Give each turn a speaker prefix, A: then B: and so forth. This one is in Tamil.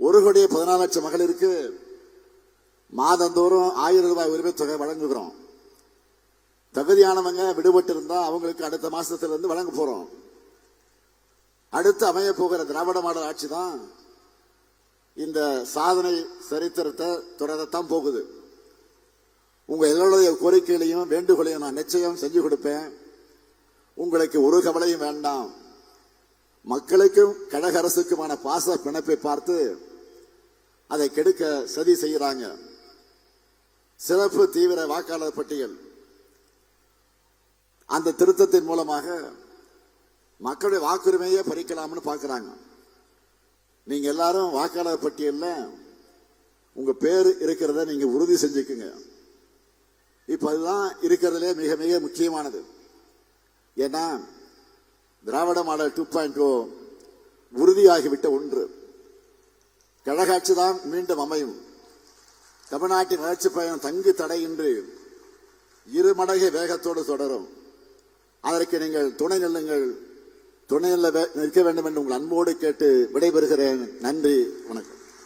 A: 1,14,00,000 மகளிருக்கு மாதந்தோறும் 1000 ரூபாய் உரிமை தொகை வழங்குகிறோம். தகுதியானவங்க விடுபட்டு இருந்தா அவங்களுக்கு அடுத்த மாசத்திலிருந்து வழங்க போறோம். அடுத்து அமைய போகிற திராவிட மாடல் ஆட்சி தான் இந்த சாதனை சரித்திரத்தை தொடரத்தான் போகுது. உங்க எல்லோருடைய கோரிக்கைகளையும் வேண்டுகோளையும் நான் நிச்சயம் செஞ்சு கொடுப்பேன். உங்களுக்கு ஒரு கவலையும் வேண்டாம். மக்களுக்கும் கழக அரசுக்குமான பாச பிணைப்பை பார்த்து அதை கெடுக்க சதி செய்கிறாங்க. சிறப்பு தீவிர வாக்காளர் பட்டியல் அந்த திருத்தத்தின் மூலமாக மக்களுடைய வாக்குரிமையை பறிக்கலாம்னு பார்க்கிறாங்க. நீங்க எல்லாரும் வாக்காளர் பட்டியல்ல உங்க பேர் இருக்கிறத நீங்க உறுதி செஞ்சுக்குங்க. இப்ப அதுதான் இருக்கிறதுலே மிக மிக முக்கியமானது. ஏன்னா திராவிட மாடல் 2.0 உறுதியாகிவிட்ட ஒன்று. கழகாட்சி தான் மீண்டும் அமையும். தமிழ்நாட்டின் வளர்ச்சி பயணம் தங்கு தடையின்றி 2 மடங்கு வேகத்தோடு தொடரும். அதற்கு நீங்கள் துணை நில்லுங்கள். துணை நிற்க வேண்டும் என்று உங்கள் அன்போடு கேட்டு விடைபெறுகிறேன். நன்றி, வணக்கம்.